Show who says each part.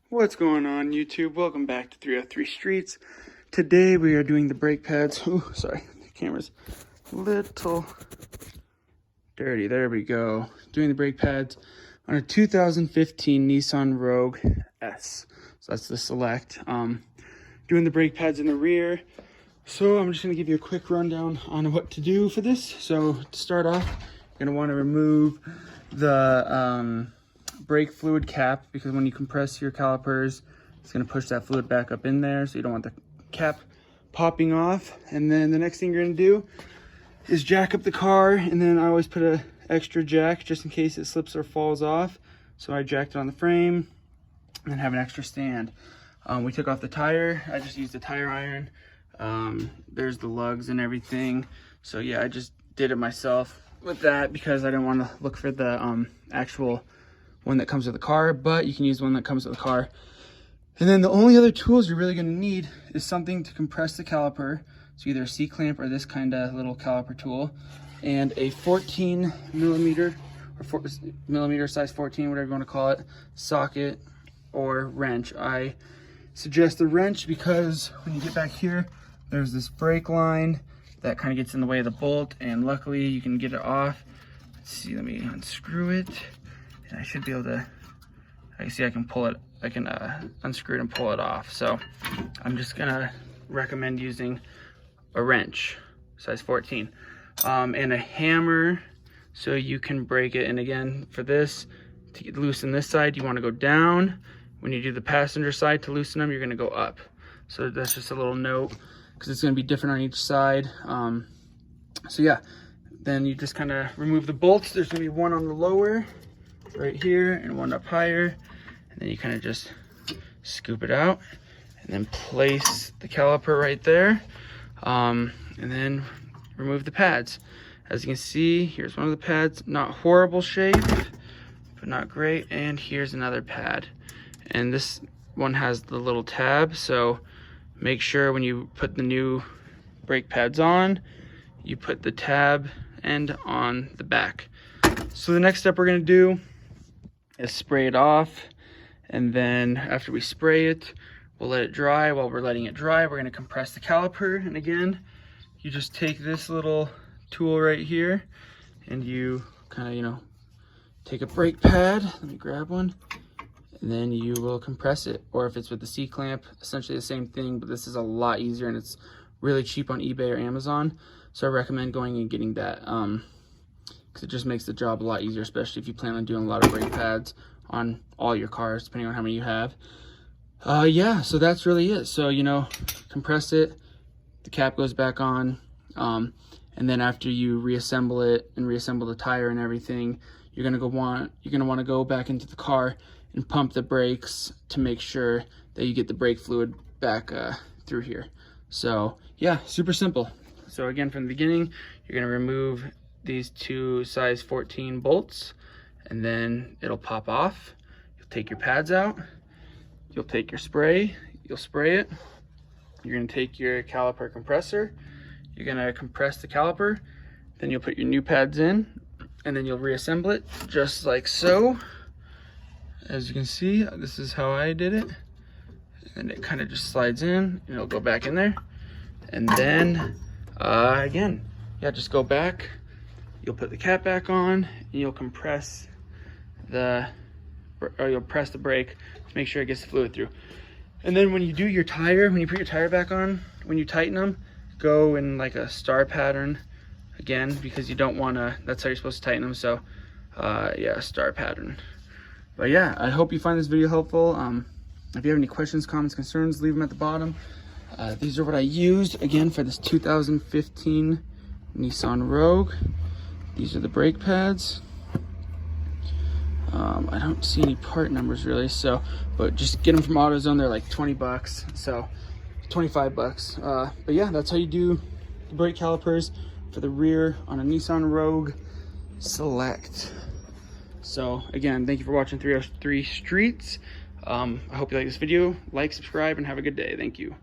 Speaker 1: What's going on, YouTube? Welcome back to 303 Streets. Today we are doing the brake pads. Oh, sorry, the camera's a little dirty. There we go. Doing the brake pads on a 2015 Nissan Rogue S. So that's the Select. Doing the brake pads in the rear. So I'm just going to give you a quick rundown on what to do for this. So to start off, you're going to want to remove the brake fluid cap, because when you compress your calipers, it's going to push that fluid back up in there, so you don't want the cap popping off. And then the next thing you're going to do is jack up the car, and then I always put a extra jack just in case it slips or falls off. So I jacked it on the frame and then have an extra stand. We took off the tire. I just used a tire iron. There's the lugs and everything. So yeah, I just did it myself with that because I didn't want to look for the actual one that comes with the car, but you can use one that comes with the car. And then the only other tools you're really going to need is something to compress the caliper. So either a C-clamp or this kind of little caliper tool, and a 14 millimeter or 4 millimeter size 14, whatever you want to call it, socket or wrench. I suggest the wrench because when you get back here, there's this brake line that kind of gets in the way of the bolt, and luckily you can get it off. Let's see, let me unscrew it. And I should be able to, I can pull it, I can unscrew it and pull it off. So I'm just gonna recommend using a wrench, size 14, and a hammer so you can break it. And again, for this, to loosen this side, you wanna go down. When you do the passenger side, to loosen them, you're gonna go up. So that's just a little note, because it's gonna be different on each side. So yeah, then you just kind of remove the bolts. There's gonna be one on the lower, right here, and one up higher, and then you kind of just scoop it out and then place the caliper right there, and then remove the pads. As you can see, here's one of the pads, not horrible shape but not great, and here's another pad, and this one has the little tab, so make sure when you put the new brake pads on, you put the tab end on the back. So the next step we're going to do is spray it off, and then after we spray it, we'll let it dry. While we're letting it dry, we're going to compress the caliper. And again, you just take this little tool right here and you kind of, take a brake pad. Let me grab one, and then you will compress it. Or if it's with the C-clamp, essentially the same thing, but this is a lot easier and it's really cheap on eBay or Amazon. So I recommend going and getting that, because it just makes the job a lot easier, especially if you plan on doing a lot of brake pads on all your cars, depending on how many you have. Yeah, so that's really it. So, compress it, the cap goes back on, and then after you reassemble it and reassemble the tire and everything, you're gonna want to go back into the car and pump the brakes to make sure that you get the brake fluid back through here. So yeah, super simple. So again, from the beginning, you're gonna remove these two size 14 bolts, and then it'll pop off. You'll take your pads out, you'll take your spray, you'll spray it, you're gonna take your caliper compressor, you're gonna compress the caliper, then you'll put your new pads in, and then you'll reassemble it just like so. As you can see, this is how I did it, and it kind of just slides in and it'll go back in there. And then again, yeah, just go back, you'll put the cap back on, and you'll compress you'll press the brake to make sure it gets the fluid through. And then when you do your tire, when you put your tire back on, when you tighten them, go in like a star pattern again, because you don't want to, that's how you're supposed to tighten them. So yeah, star pattern. But yeah, I hope you find this video helpful. If you have any questions, comments, concerns, leave them at the bottom. These are what I used again for this 2015 Nissan Rogue. These are the brake pads. I don't see any part numbers really, so, but just get them from AutoZone. They're like 20 bucks, so 25 bucks. But yeah, that's how you do the brake calipers for the rear on a Nissan Rogue Select. So again, thank you for watching 303 Streets. I hope you like this video. Like, subscribe, and have a good day. Thank you.